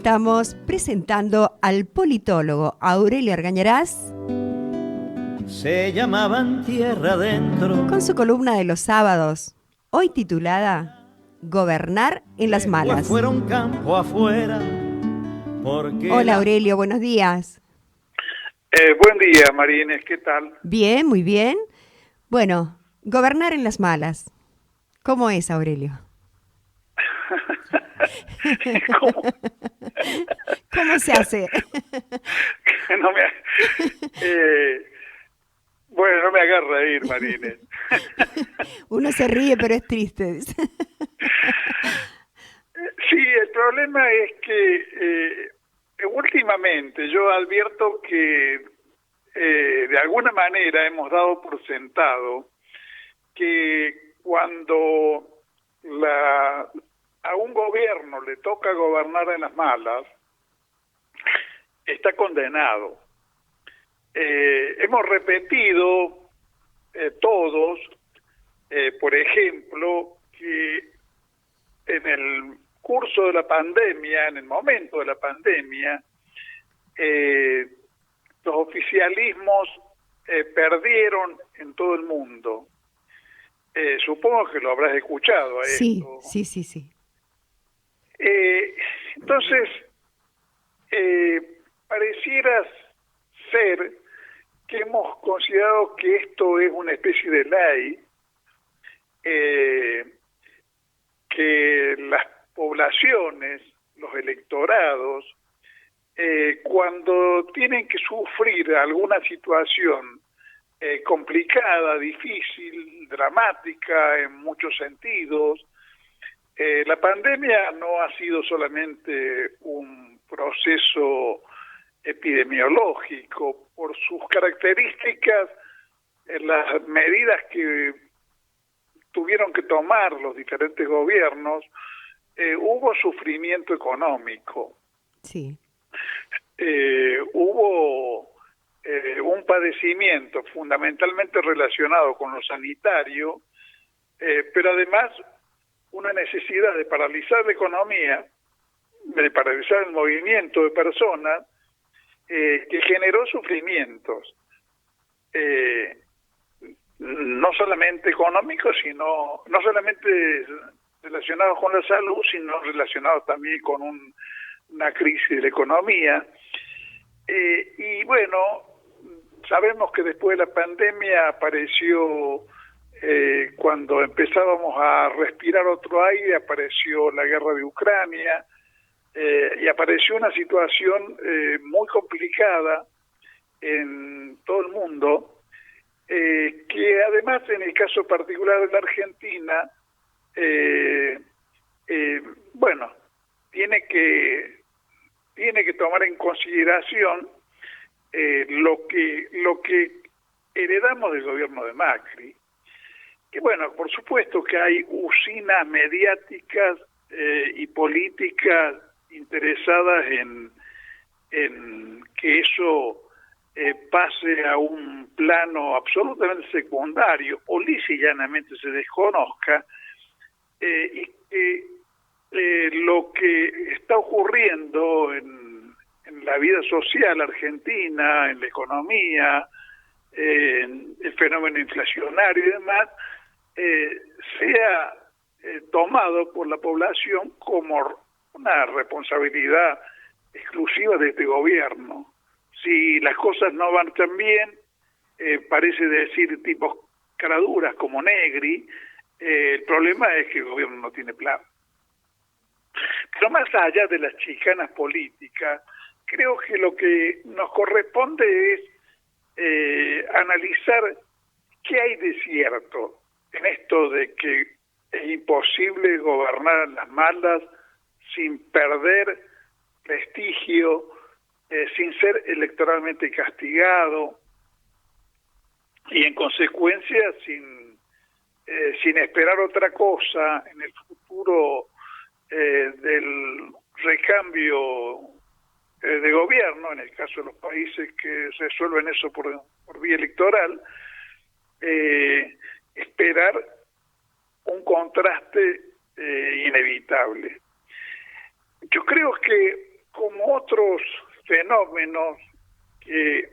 estamos presentando al politólogo Aurelio Argañarás. Se llamaban Tierra Adentro. Con su columna de los sábados, hoy titulada Gobernar en las malas. Pues fueron campo afuera. Porque Hola Aurelio, buenos días. Buen día, Marínez, ¿qué tal? Bien, muy bien. Bueno, gobernar en las malas. ¿Cómo es, Aurelio? ¿Cómo? ¿Cómo se hace? Bueno, no me hagas reír, Marínez. Uno se ríe, pero es triste. Sí, el problema es que últimamente yo advierto que de alguna manera hemos dado por sentado que cuando a un gobierno le toca gobernar en las malas, está condenado. Hemos repetido todos, por ejemplo, que en el curso de la pandemia, en el momento de la pandemia, los oficialismos perdieron en todo el mundo. Supongo que lo habrás escuchado a esto. Sí. Entonces, pareciera ser que hemos considerado que esto es una especie de ley, que las poblaciones, los electorados, cuando tienen que sufrir alguna situación complicada, difícil, dramática en muchos sentidos, la pandemia no ha sido solamente un proceso epidemiológico. Por sus características, las medidas que tuvieron que tomar los diferentes gobiernos, hubo sufrimiento económico. Sí. Hubo un padecimiento fundamentalmente relacionado con lo sanitario, pero además una necesidad de paralizar la economía, de paralizar el movimiento de personas, que generó sufrimientos, no solamente económicos, sino no solamente relacionados con la salud, sino relacionados también con una crisis de la economía. Y bueno, sabemos que después de la pandemia apareció, cuando empezábamos a respirar otro aire, apareció la guerra de Ucrania, y apareció una situación muy complicada en todo el mundo, que además en el caso particular de la Argentina, bueno, tiene que tomar en consideración lo que heredamos del gobierno de Macri, que bueno, por supuesto que hay usinas mediáticas y políticas interesadas en que eso pase a un plano absolutamente secundario o lisa y llanamente se desconozca, y que lo que está ocurriendo en la vida social argentina, en la economía, en el fenómeno inflacionario y demás, sea tomado por la población como una responsabilidad exclusiva de este gobierno. Si las cosas no van tan bien, parece decir tipos caraduras como Negri, el problema es que el gobierno no tiene plan. Pero más allá de las chicanas políticas, creo que lo que nos corresponde es analizar qué hay de cierto en esto de que es imposible gobernar en las malas sin perder prestigio, sin ser electoralmente castigado y en consecuencia sin esperar otra cosa en el futuro del recambio de gobierno, en el caso de los países que resuelven eso por vía electoral, esperar un contraste inevitable. Yo creo que como otros fenómenos que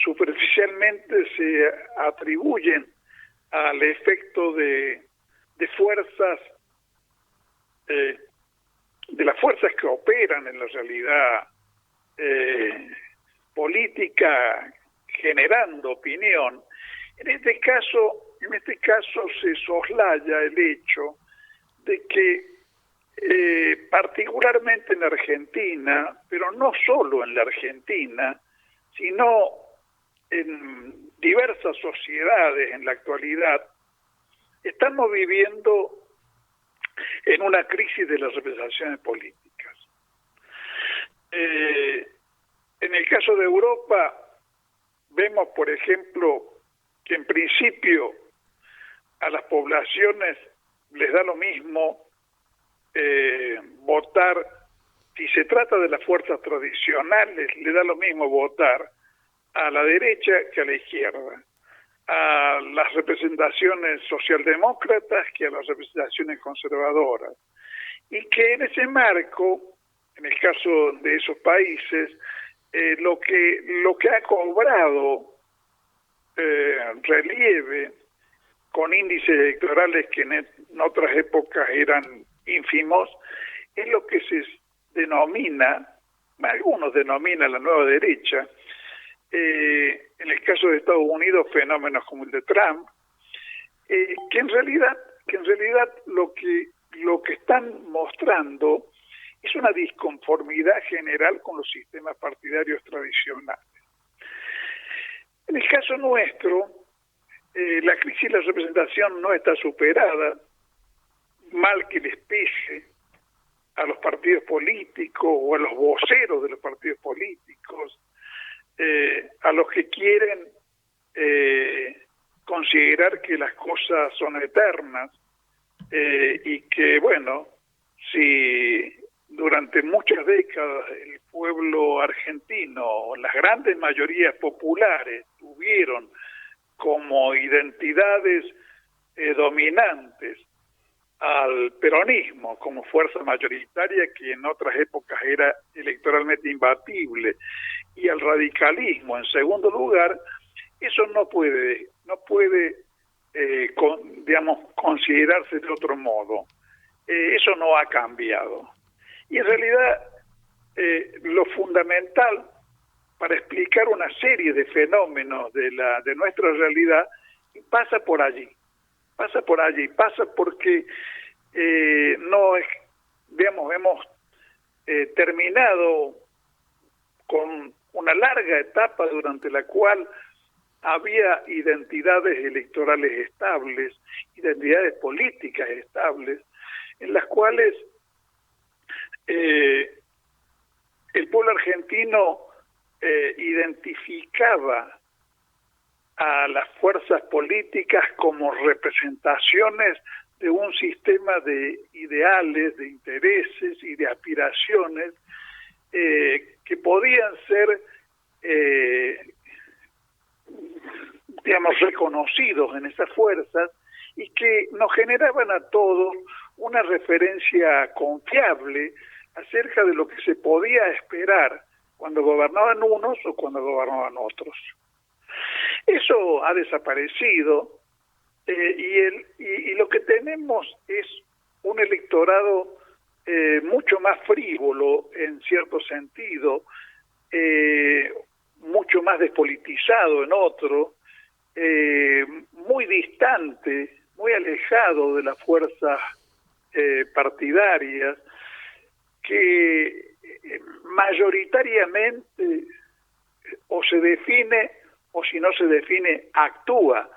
superficialmente se atribuyen al efecto de fuerzas, de las fuerzas que operan en la realidad política, generando opinión. En este caso se soslaya el hecho de que particularmente en Argentina, pero no solo en la Argentina, sino en diversas sociedades en la actualidad, estamos viviendo en una crisis de las representaciones políticas. En el caso de Europa, vemos, por ejemplo, que en principio a las poblaciones les da lo mismo votar, si se trata de las fuerzas tradicionales, le da lo mismo votar a la derecha que a la izquierda, a las representaciones socialdemócratas que a las representaciones conservadoras, y que en ese marco, en el caso de esos países, lo que ha cobrado relieve con índices electorales que en otras épocas eran ínfimos, es lo que se denomina, algunos denominan la nueva derecha, en el caso de Estados Unidos fenómenos como el de Trump, que en realidad lo que están mostrando es una disconformidad general con los sistemas partidarios tradicionales. En el caso nuestro, la crisis de la representación no está superada, mal que les pese a los partidos políticos o a los voceros de los partidos políticos, a los que quieren considerar que las cosas son eternas y que, bueno, si durante muchas décadas el pueblo argentino, las grandes mayorías populares, tuvieron como identidades dominantes al peronismo como fuerza mayoritaria, que en otras épocas era electoralmente imbatible, y al radicalismo en segundo lugar, eso no puede considerarse de otro modo. Eso no ha cambiado. Y en realidad lo fundamental para explicar una serie de fenómenos de nuestra realidad pasa por allí, pasa porque hemos terminado con una larga etapa durante la cual había identidades electorales estables, identidades políticas estables, en las cuales el pueblo argentino identificaba a las fuerzas políticas como representaciones de un sistema de ideales, de intereses y de aspiraciones que podían ser reconocidos en esas fuerzas y que nos generaban a todos una referencia confiable acerca de lo que se podía esperar cuando gobernaban unos o cuando gobernaban otros. Eso ha desaparecido y lo que tenemos es un electorado mucho más frívolo en cierto sentido, mucho más despolitizado en otro, muy distante, muy alejado de las fuerzas partidarias, que mayoritariamente o se define o si no se define actúa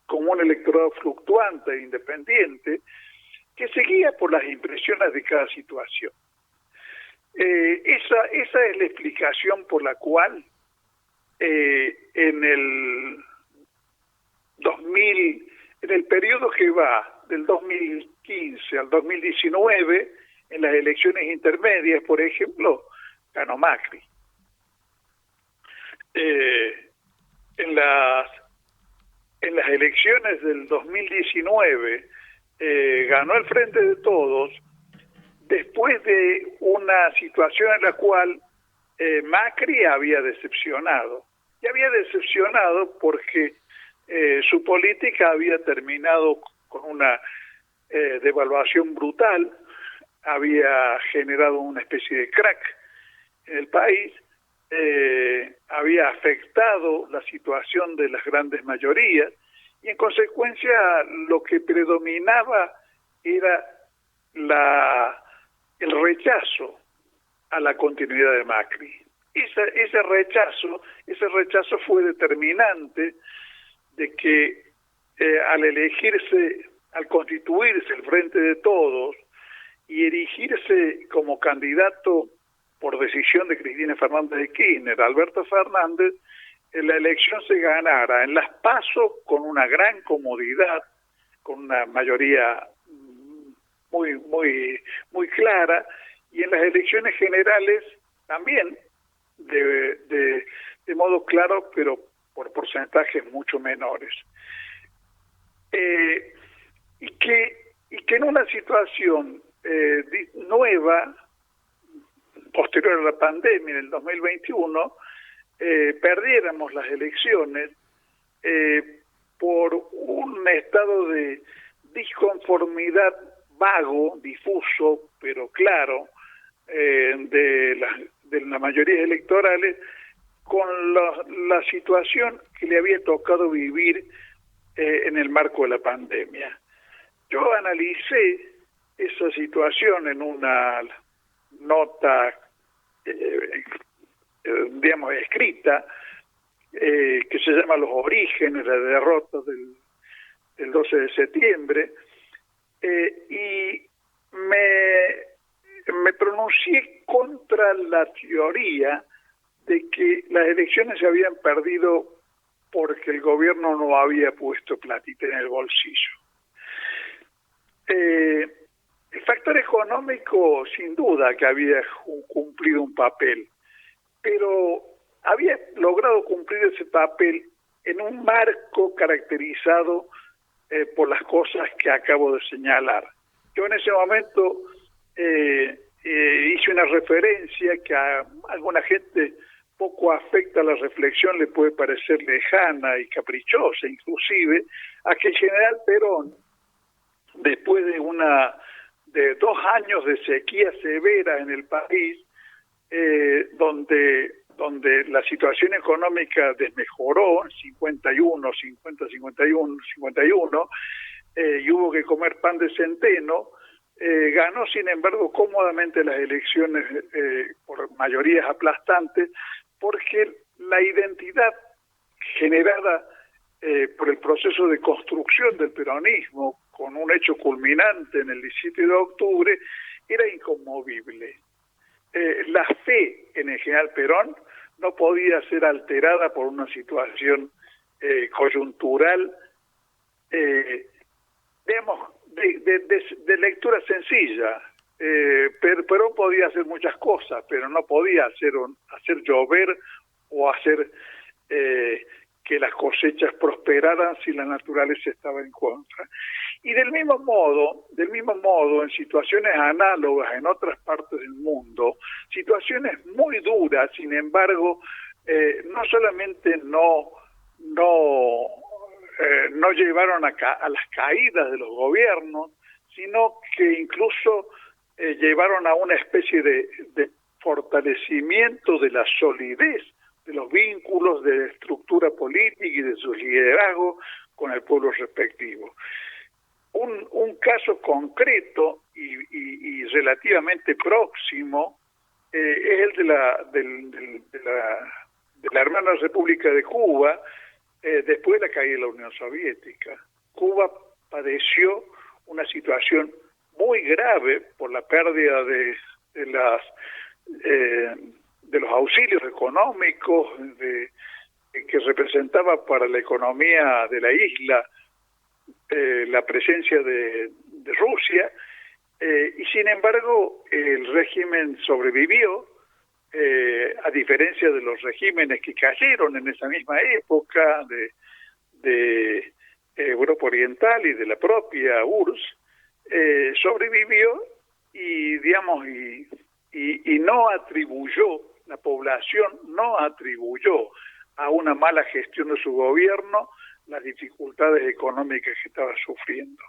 como un electorado fluctuante e independiente que se guía por las impresiones de cada situación. Esa es la explicación por la cual en el periodo que va del 2015 al 2019, en las elecciones intermedias, por ejemplo, ganó Macri. En las elecciones del 2019 ganó el Frente de Todos, después de una situación en la cual Macri había decepcionado. Y había decepcionado porque su política había terminado con una devaluación brutal, había generado una especie de crack en el país, había afectado la situación de las grandes mayorías y en consecuencia lo que predominaba era el rechazo a la continuidad de Macri. Ese rechazo fue determinante de que al constituirse el Frente de Todos y erigirse como candidato por decisión de Cristina Fernández de Kirchner, Alberto Fernández, la elección se ganara en las PASO con una gran comodidad, con una mayoría muy clara, y en las elecciones generales también de modo claro, pero por porcentajes mucho menores. Y que en una situación nueva, posterior a la pandemia, en el 2021, perdiéramos las elecciones por un estado de disconformidad vago, difuso, pero claro, de las mayorías electorales con la situación que le había tocado vivir en el marco de la pandemia. Yo analicé esa situación en una nota, digamos, escrita, que se llama Los orígenes, la derrota del 12 de septiembre, y me pronuncié contra la teoría de que las elecciones se habían perdido porque el gobierno no había puesto platita en el bolsillo. El factor económico, sin duda, que había cumplido un papel, pero había logrado cumplir ese papel en un marco caracterizado por las cosas que acabo de señalar. Yo en ese momento hice una referencia que a alguna gente poco afecta a la reflexión, le puede parecer lejana y caprichosa inclusive, a que el general Perón, después de 2 años de sequía severa en el país, donde la situación económica desmejoró en 51, y hubo que comer pan de centeno, ganó sin embargo cómodamente las elecciones por mayorías aplastantes, porque la identidad generada por el proceso de construcción del peronismo, con un hecho culminante en el 17 de octubre, era inconmovible. La fe en el general Perón no podía ser alterada por una situación coyuntural, digamos, de lectura sencilla. Perón podía hacer muchas cosas, pero no podía hacer llover o hacer que las cosechas prosperaran si la naturaleza estaba en contra. Y del mismo modo, en situaciones análogas en otras partes del mundo, situaciones muy duras, sin embargo, no solamente no llevaron a las caídas de los gobiernos, sino que incluso llevaron a una especie de fortalecimiento de la solidez de los vínculos de estructura política y de su liderazgo con el pueblo respectivo. Un caso concreto y relativamente próximo es el de la hermana República de Cuba, después de la caída de la Unión Soviética. Cuba padeció una situación muy grave por la pérdida de los auxilios económicos que representaba para la economía de la isla la presencia de Rusia, y sin embargo el régimen sobrevivió, a diferencia de los regímenes que cayeron en esa misma época de Europa Oriental y de la propia URSS, sobrevivió y digamos, y no atribuyó, la población no atribuyó a una mala gestión de su gobierno las dificultades económicas que estaba sufriendo.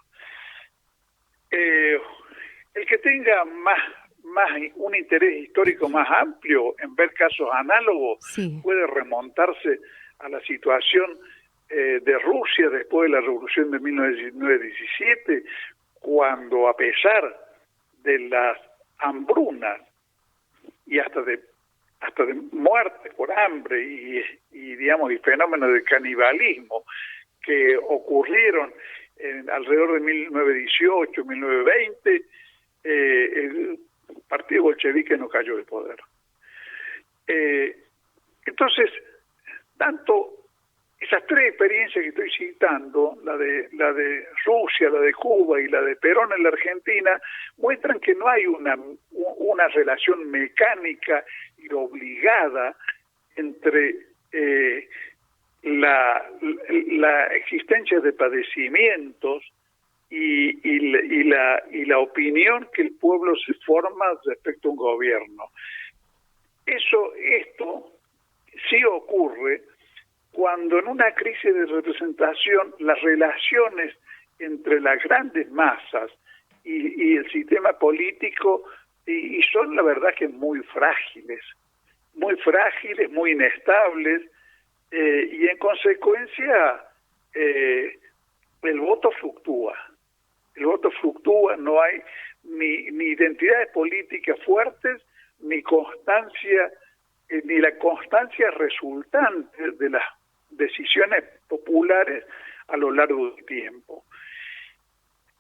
El que tenga más un interés histórico más amplio en ver casos análogos, sí, puede remontarse a la situación de Rusia después de la revolución de 1917, cuando a pesar de las hambrunas y hasta de muerte por hambre y digamos y fenómenos de canibalismo que ocurrieron alrededor de 1918, 1920, el partido bolchevique no cayó de poder. Entonces, tanto esas tres experiencias que estoy citando, la de Rusia, la de Cuba y la de Perón en la Argentina, muestran que no hay una relación mecánica y obligada entre la existencia de padecimientos y la opinión que el pueblo se forma respecto a un gobierno. Esto sí ocurre cuando en una crisis de representación las relaciones entre las grandes masas y el sistema político y son la verdad que muy frágiles, muy inestables, y en consecuencia el voto fluctúa. No hay ni identidades políticas fuertes, ni constancia, ni la constancia resultante de las decisiones populares a lo largo del tiempo.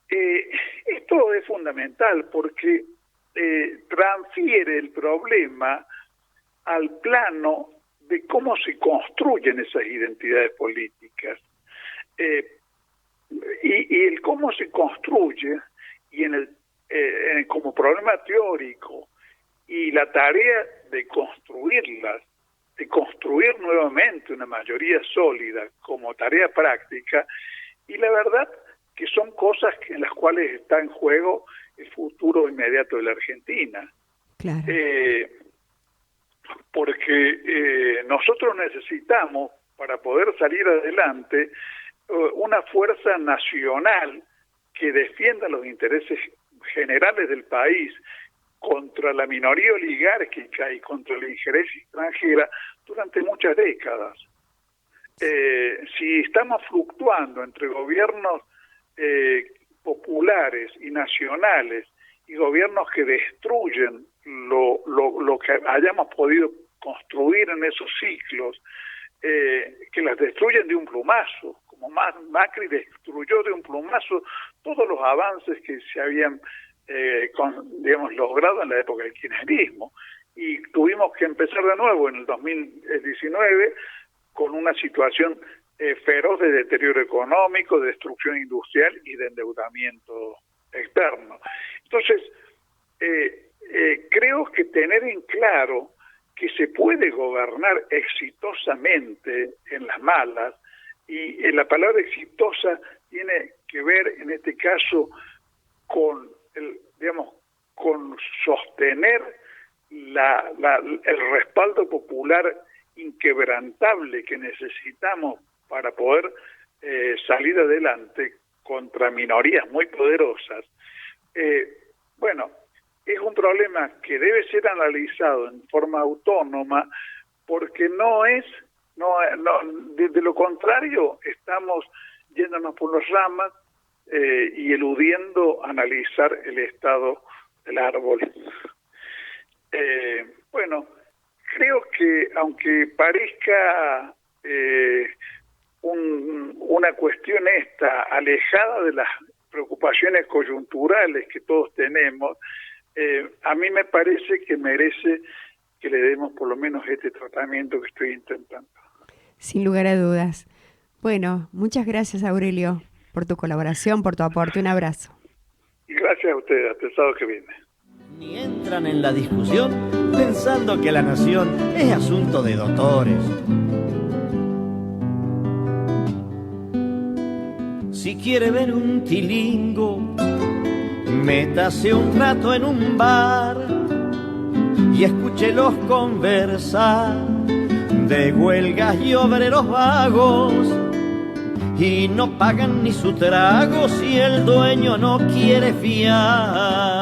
Esto es fundamental porque transfiere el problema al plano de cómo se construyen esas identidades políticas. Y el cómo se construye, y como problema teórico, y la tarea de construirlas, de construir nuevamente una mayoría sólida como tarea práctica, y la verdad que son cosas en las cuales está en juego el futuro inmediato de la Argentina. claro. Porque nosotros necesitamos, para poder salir adelante, una fuerza nacional que defienda los intereses generales del país contra la minoría oligárquica y contra la injerencia extranjera durante muchas décadas. Si estamos fluctuando entre gobiernos populares y nacionales y gobiernos que destruyen lo que hayamos podido construir en esos ciclos, que las destruyen de un plumazo, como Macri destruyó de un plumazo todos los avances que se habían logrado en la época del kirchnerismo, y tuvimos que empezar de nuevo en el 2019 con una situación feroz de deterioro económico, de destrucción industrial y de endeudamiento externo. Entonces, creo que tener en claro que se puede gobernar exitosamente en las malas, y la palabra exitosa tiene que ver en este caso con con sostener el respaldo popular inquebrantable que necesitamos para poder salir adelante contra minorías muy poderosas. Es un problema que debe ser analizado en forma autónoma, porque de lo contrario estamos yéndonos por las ramas y eludiendo analizar el estado del árbol. Creo que aunque parezca una cuestión alejada de las preocupaciones coyunturales que todos tenemos, a mí me parece que merece que le demos por lo menos este tratamiento que estoy intentando. Sin lugar a dudas. Bueno, muchas gracias, Aurelio, por tu colaboración, por tu aporte. Un abrazo. Y gracias a ustedes, hasta el sábado que viene. Ni entran en la discusión pensando que la nación es asunto de doctores. Si quiere ver un tilingo Métase un rato en un bar y escúchelos conversar de huelgas y obreros vagos, y no pagan ni su trago si el dueño no quiere fiar.